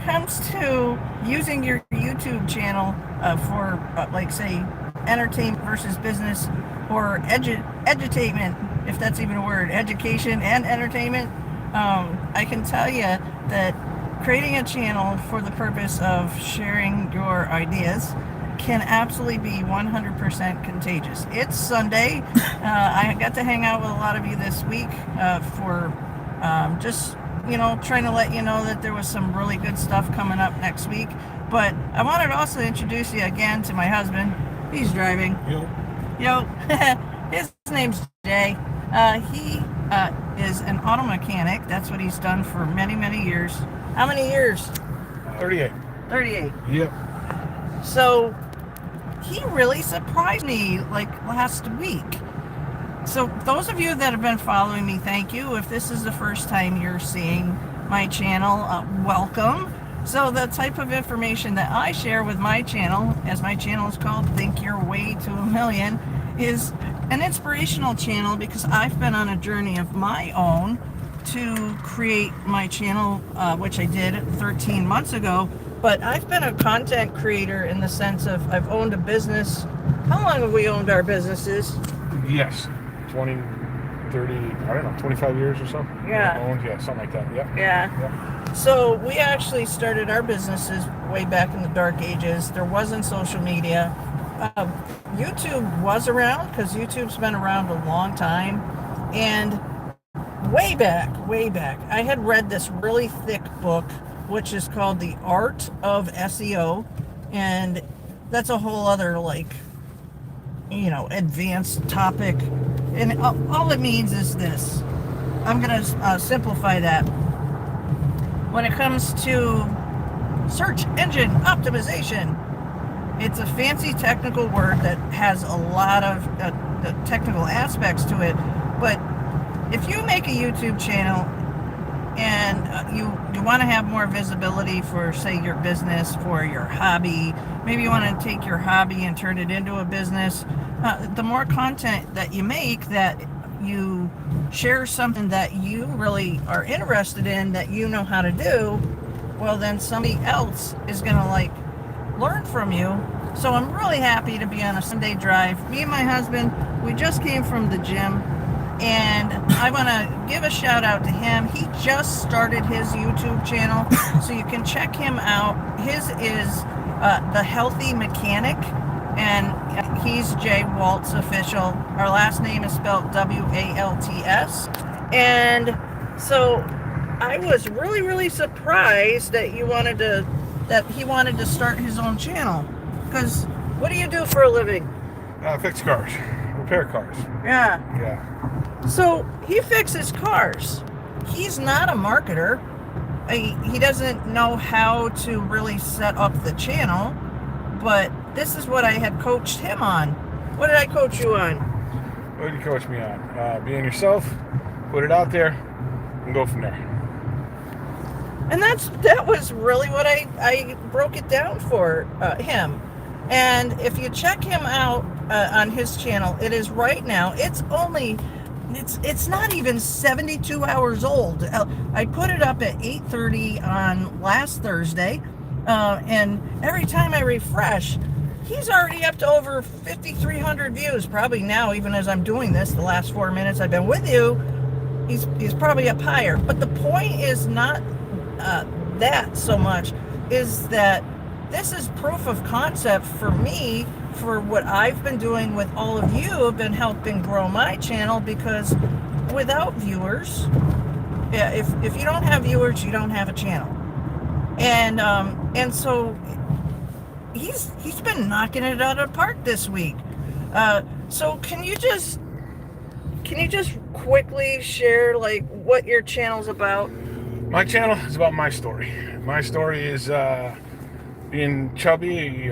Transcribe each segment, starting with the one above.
comes to using your YouTube channel for, like, say, entertainment versus business, or edutainment, if that's even a word, education and entertainment, I can tell you that creating a channel for the purpose of sharing your ideas can absolutely be 100% contagious. It's Sunday. I got to hang out with a lot of you this week for just, trying to let you know that there was some really good stuff coming up next week. But I wanted to also introduce you again to my husband. He's driving. Yo. His name's Jay. He is an auto mechanic. That's what he's done for many, many years. How many years? 38. 38. Yep. So he really surprised me like last week. So those of you that have been following me, thank you. If this is the first time you're seeing my channel, welcome. So the type of information that I share with my channel, as my channel is called Think Your Way to a Million, is an inspirational channel because I've been on a journey of my own to create my channel, which I did 13 months ago. But I've been a content creator in the sense of I've owned a business. How long have we owned our businesses? Yes. 20, 30, I don't know, 25 years or so. Yeah. Owned, yeah, something like that. Yep. Yeah. So we actually started our businesses way back in the dark ages. There wasn't social media. YouTube was around because YouTube's been around a long time. And way back, I had read this really thick book, which is called The Art of SEO. And that's a whole other, advanced topic. And all it means is this. I'm going to simplify that. When it comes to search engine optimization, it's a fancy technical word that has a lot of technical aspects to it. But if you make a YouTube channel and you want to have more visibility for, say, your business, for your hobby, maybe you want to take your hobby and turn it into a business, the more content that you make, that you share something that you really are interested in, that you know how to do, well, then somebody else is going to learn from you. So I'm really happy to be on a Sunday drive. Me and my husband, we just came from the gym, and I want to give a shout out to him. He just started his YouTube channel, so you can check him out. His is The Healthy Mechanic, and he's Jay Walts Official. Our last name is spelled W-A-L-T-S. And so I was really, really surprised that he wanted to start his own channel. Because what do you do for a living? Fix cars. Repair cars. Yeah. Yeah. So he fixes cars. He's not a marketer. He doesn't know how to really set up the channel. But this is what I had coached him on. What did I coach you on? What did you coach me on? Being yourself, put it out there, and go from there. And that was really what I broke it down for him. And if you check him out on his channel, it is right now. It's not even 72 hours old. I put it up at 8:30 on last Thursday, and every time I refresh, he's already up to over 5,300 views. Probably now, even as I'm doing this, the last 4 minutes I've been with you, he's probably up higher. But the point is not that so much, is that this is proof of concept for me, for what I've been doing with all of you, have been helping grow my channel, because without viewers, if you don't have viewers, you don't have a channel. And so he's been knocking it out of the park this week. So can you just quickly share what your channel's about? My channel is about my story. My story is being chubby,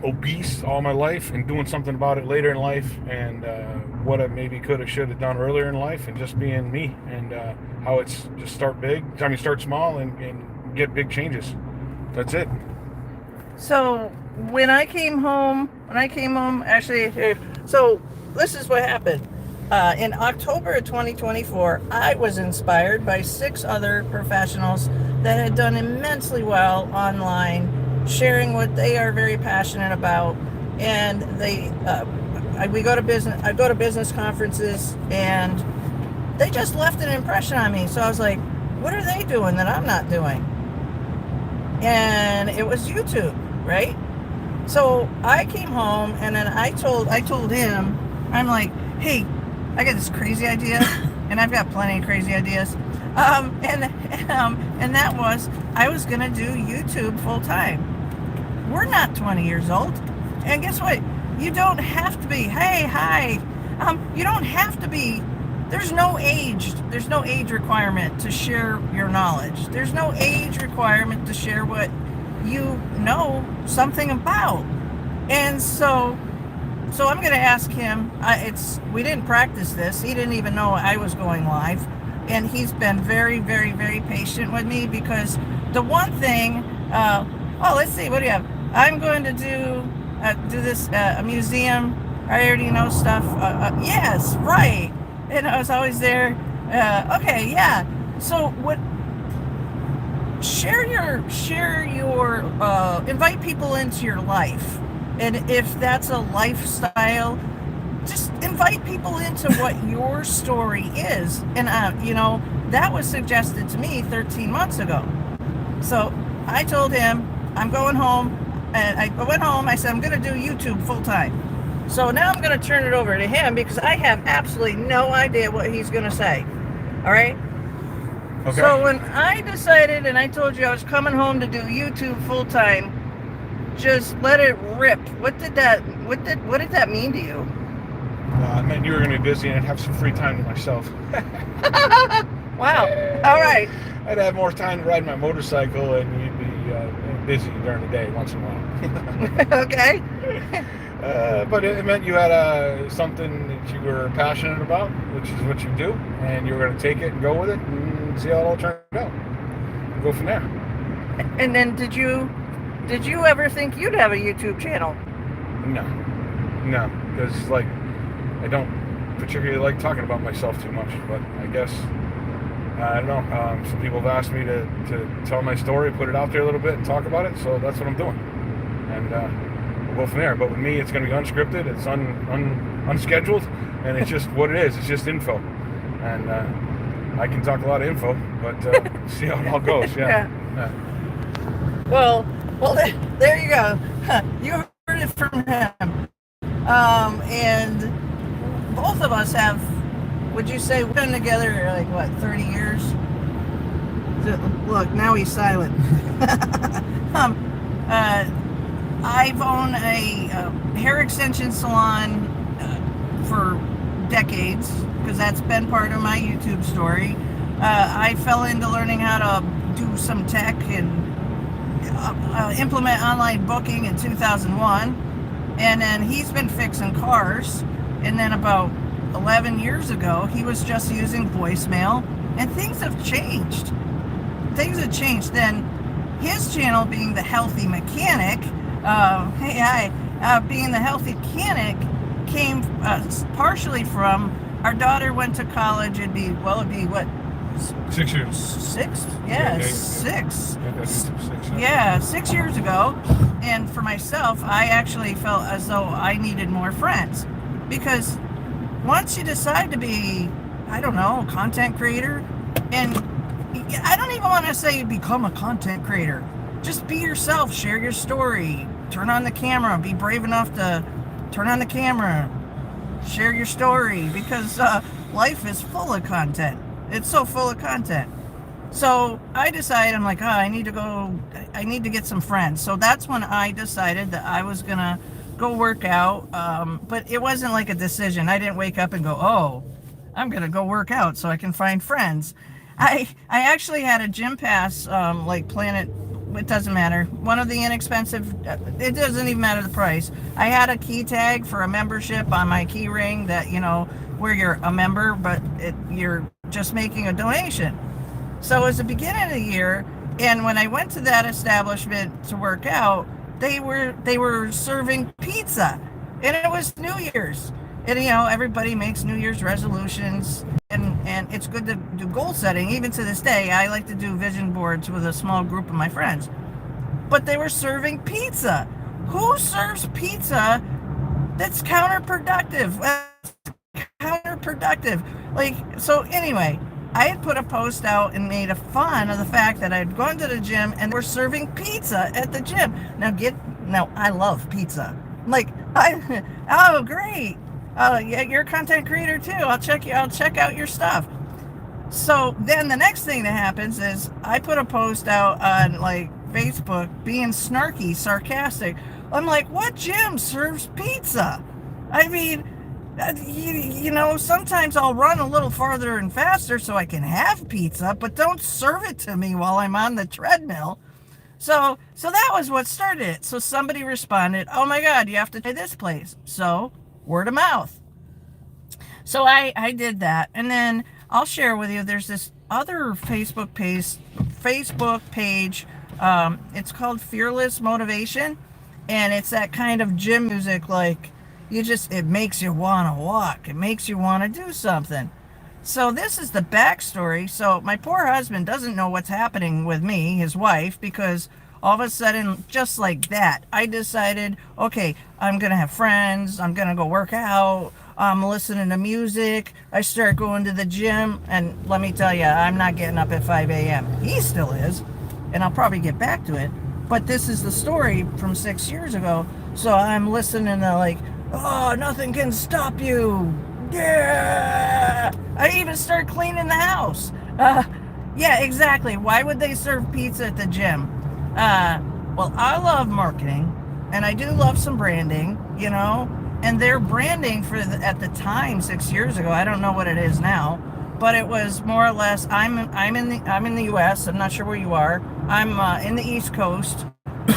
obese all my life, and doing something about it later in life, and what I maybe could have, should have done earlier in life, and just being me, and how it's just start small and get big changes. That's it. So when I came home, actually, so this is what happened. In October of 2024, I was inspired by 6 other professionals that had done immensely well online, sharing what they are very passionate about. And I go to business conferences, and they just left an impression on me. So I was like, what are they doing that I'm not doing? And it was YouTube, right? So I came home, and then I told him, I'm like, hey, I got this crazy idea, and I've got plenty of crazy ideas. And that was, I was gonna do YouTube full time. We're not 20 years old, and guess what? You don't have to be. Hey, hi. You don't have to be. There's no age requirement to share your knowledge. There's no age requirement to share what you know something about. And so I'm going to ask him. We didn't practice this. He didn't even know I was going live, and he's been very, very, very patient with me, because the one thing. Let's see. What do you have? I'm going to do this a museum. I already know stuff. Yes, right. And I was always there. Okay, yeah. So what? Share your. Invite people into your life, and if that's a lifestyle, just invite people into what your story is. And that was suggested to me 13 months ago. So I told him I'm going home, and I went home. I said I'm going to do YouTube full time. So now I'm going to turn it over to him, because I have absolutely no idea what he's going to say. All right? Okay. So when I decided, and I told you I was coming home to do YouTube full time, just let it rip. What did that mean to you? It meant you were going to be busy and have some free time to myself. Wow. All right. I'd have more time to ride my motorcycle, and you'd be busy during the day once in a while. Okay. But it meant you had something that you were passionate about, which is what you do, and you were going to take it and go with it and see how it all turned out. And go from there. And then did you ever think you'd have a YouTube channel? No, because I don't particularly like talking about myself too much, but I guess I don't know. Some people have asked me to tell my story, put it out there a little bit, and talk about it, so that's what I'm doing. And we'll go from there. But with me, it's going to be unscripted, it's unscheduled, and it's just what it is. It's just info. And I can talk a lot of info, but see how it all goes. Yeah. Well, there you go. You heard it from him. And both of us have, would you say, we've been together like, what, 30 years? Look, now he's silent. I've owned a hair extension salon for decades, because that's been part of my YouTube story. I fell into learning how to do some tech and implement online booking in 2001. And then he's been fixing cars. And then about 11 years ago, he was just using voicemail, and things have changed. Then his channel, being the Healthy Mechanic, being the Healthy Mechanic, came partially from our daughter went to college. It'd be what? 6 years. 6? Yeah, 6. Yeah, 6 years ago. And for myself, I actually felt as though I needed more friends, because once you decide to be, I don't know, a content creator, and I don't even want to say become a content creator. Just be yourself, share your story, turn on the camera, be brave enough to turn on the camera, share your story, because life is full of content. It's so full of content. So I decided, I'm like, I need to get some friends. So that's when I decided that I was going to go work out. But it wasn't like a decision. I didn't wake up and go, I'm going to go work out so I can find friends. I actually had a gym pass, like Planet, it doesn't matter. One of the inexpensive, it doesn't even matter the price. I had a key tag for a membership on my key ring that, where you're a member, but you're just making a donation. So it was the beginning of the year, and when I went to that establishment to work out, they were serving pizza, and it was New Year's. And everybody makes New Year's resolutions, and and it's good to do goal setting. Even to this day, I like to do vision boards with a small group of my friends. But they were serving pizza. Who serves pizza that's counterproductive? Counterproductive. Like, so anyway, I had put a post out and made a fun of the fact that I had gone to the gym and we're serving pizza at the gym. Now I love pizza. Like, oh great. Yeah, you're a content creator too. I'll check out your stuff. So then the next thing that happens is I put a post out on like Facebook being snarky, sarcastic. I'm like, what gym serves pizza? I mean, sometimes I'll run a little farther and faster so I can have pizza, but don't serve it to me while I'm on the treadmill. So that was what started it. So somebody responded, oh my God, you have to try this place. So word of mouth. So I did that. And then I'll share with you, there's this other Facebook page. It's called Fearless Motivation. And it's that kind of gym music, like it makes you want to walk. It makes you want to do something. So this is the backstory. So my poor husband doesn't know what's happening with me, his wife, because all of a sudden, just like that, I decided, okay, I'm going to have friends. I'm going to go work out. I'm listening to music. I start going to the gym. And let me tell you, I'm not getting up at 5 a.m. He still is. And I'll probably get back to it. But this is the story from 6 years ago. So I'm listening to like, oh, nothing can stop you. Yeah. I even start cleaning the house. Yeah, exactly. Why would they serve pizza at the gym? Well, I love marketing, and I do love some branding, and their branding at the time 6 years ago, I don't know what it is now, but it was more or less, I'm in the US. I'm not sure where you are. I'm in the East Coast.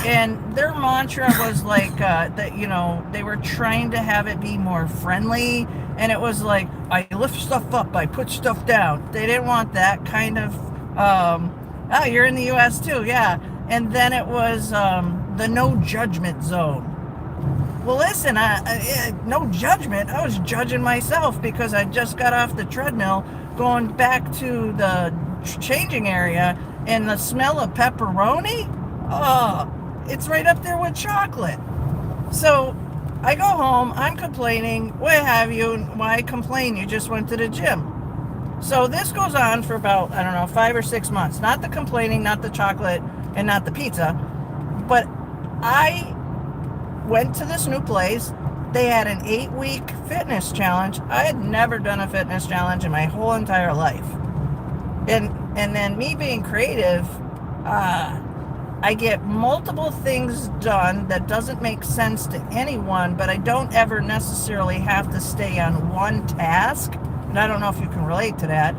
And their mantra was like that, they were trying to have it be more friendly. And it was like, I lift stuff up, I put stuff down. They didn't want that kind of, oh, you're in the US too, yeah. And then it was the no judgment zone. Well, listen, no judgment. I was judging myself because I just got off the treadmill going back to the changing area, and the smell of pepperoni, oh, it's right up there with chocolate. So I go home, I'm complaining, what have you, why complain? You just went to the gym. So this goes on for about, 5 or 6 months. Not the complaining, not the chocolate, and not the pizza. But I went to this new place. They had an 8-week fitness challenge. I had never done a fitness challenge in my whole entire life. And then me being creative, I get multiple things done that doesn't make sense to anyone, but I don't ever necessarily have to stay on one task. And I don't know if you can relate to that.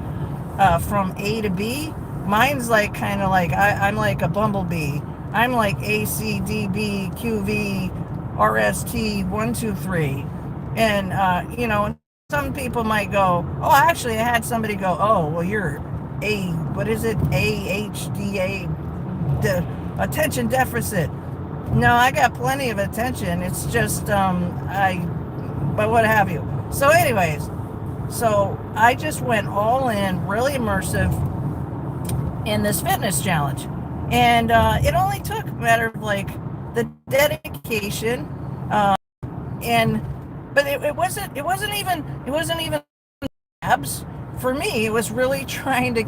From A to B, mine's like kind of like I'm like a bumblebee. I'm like A, C, D, B, Q, V, R, S, T, 1, 2, 3. And, some people might go, oh, actually, I had somebody go, oh, well, you're A, what is it? AHDA, the attention deficit. No, I got plenty of attention. It's just, but what have you. So anyways, so I just went all in, really immersive in this fitness challenge. And it only took a matter of like the dedication, but it wasn't even abs. For me, it was really trying to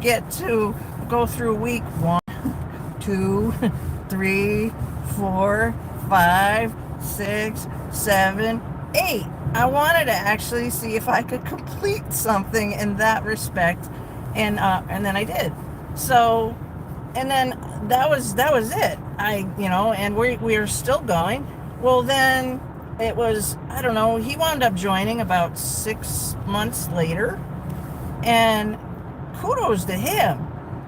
go through week 1, 2, 3, 4, 5, 6, 7, 8. I wanted to actually see if I could complete something in that respect, and then I did. So, and then that was it. And we are still going. Well, then it was, I don't know, he wound up joining about 6 months later, and kudos to him.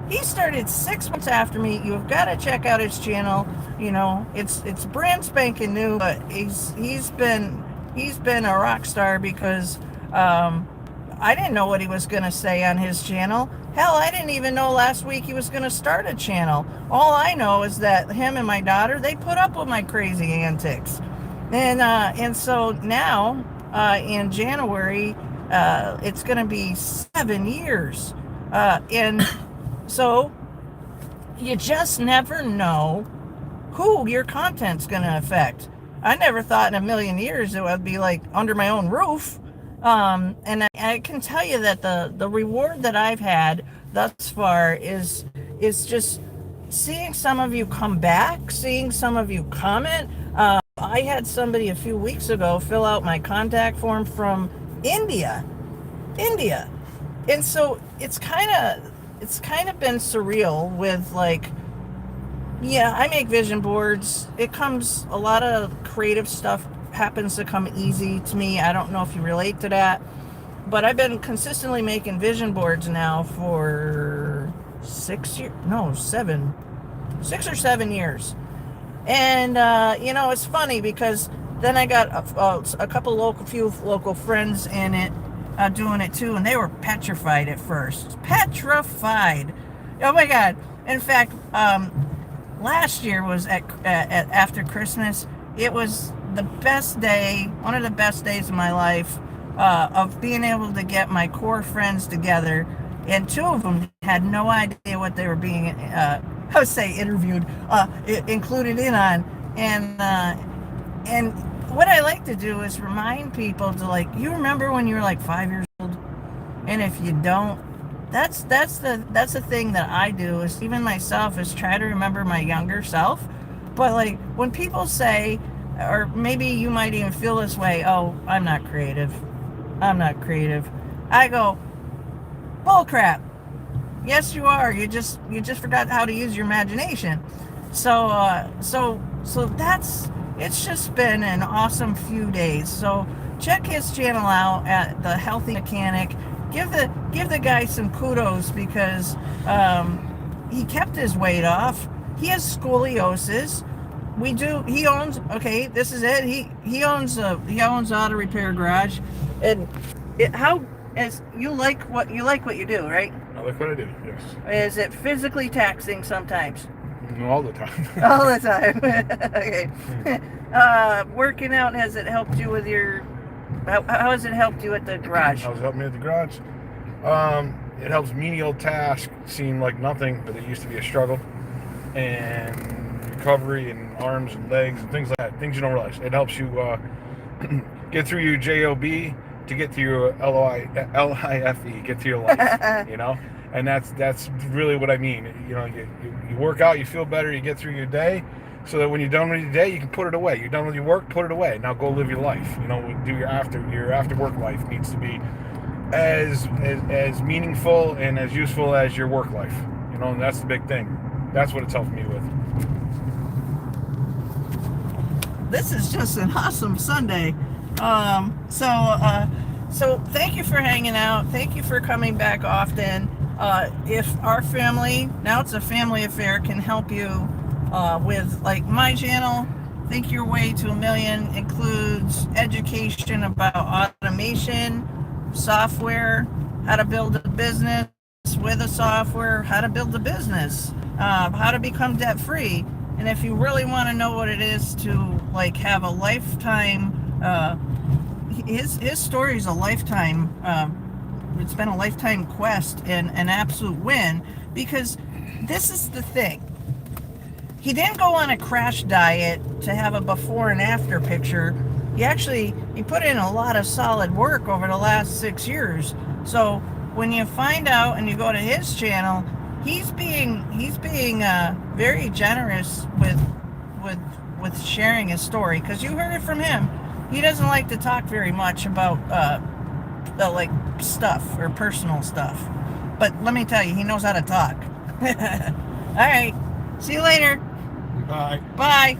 He started 6 months after me. You've got to check out his channel. It's brand spanking new, but he's been a rock star because I didn't know what he was going to say on his channel. Hell, I didn't even know last week he was going to start a channel. All I know is that him and my daughter, they put up with my crazy antics. And so now, in January, It's going to be 7 years. And so you just never know who your content's going to affect. I never thought in a million years it would be like under my own roof. And I can tell you that the reward that I've had thus far is just seeing some of you come back, seeing some of you comment. I had somebody a few weeks ago fill out my contact form from India. And so it's kind of been surreal with like, yeah, I make vision boards. A lot of creative stuff happens to come easy to me. I don't know if you relate to that, but I've been consistently making vision boards now for 6 or 7 years. And, it's funny because then I got a few local friends in it, doing it too, and they were petrified at first. Petrified. Oh my God. In fact, last year was after Christmas. It was the best day, one of the best days of my life, of being able to get my core friends together, and two of them had no idea what they were being, interviewed, included in on, and what I like to do is remind people to, like, you remember when you were like 5 years old, and if you don't, that's the thing that I do, is even myself, is try to remember my younger self. But like when people say, or maybe you might even feel this way, oh, I'm not creative, I go, bull crap. Yes, you are. You just forgot how to use your imagination. So it's just been an awesome few days. So check his channel out at The Healthy Mechanic. Give the guy some kudos, because he kept his weight off. He has scoliosis. He owns, okay, this is it. He owns auto repair garage. And you like what you do, right? I like what I do, yes. Is it physically taxing sometimes? All the time. All the time. Okay. Working out, has it helped you with your... How has it helped you at the garage? How's it helped me at the garage? It helps menial tasks seem like nothing, but it used to be a struggle. And recovery and arms and legs and things like that, things you don't realize. It helps you get through your JOB to get to your LIFE, get to your life, And that's really what I mean. You work out, you feel better, you get through your day, so that when you're done with your day, you can put it away. You're done with your work, put it away. Now go live your life. Do your after work life needs to be as meaningful and as useful as your work life. And that's the big thing. That's what it's helped me with. This is just an awesome Sunday. So thank you for hanging out. Thank you for coming back often. If our family, now it's a family affair, can help you with like my channel, Think Your Way to $1 Million includes education about automation, software, how to build a business with a software, how to build a business, how to become debt free. And if you really want to know what it is to like have a lifetime, his story is a lifetime, it's been a lifetime quest and an absolute win, because this is the thing. He didn't go on a crash diet to have a before and after picture. He put in a lot of solid work over the last 6 years. So when you find out and you go to his channel, he's being very generous with sharing his story, because you heard it from him. He doesn't like to talk very much about the like stuff or personal stuff, but let me tell you, he knows how to talk. All right, see you later. Bye. Bye.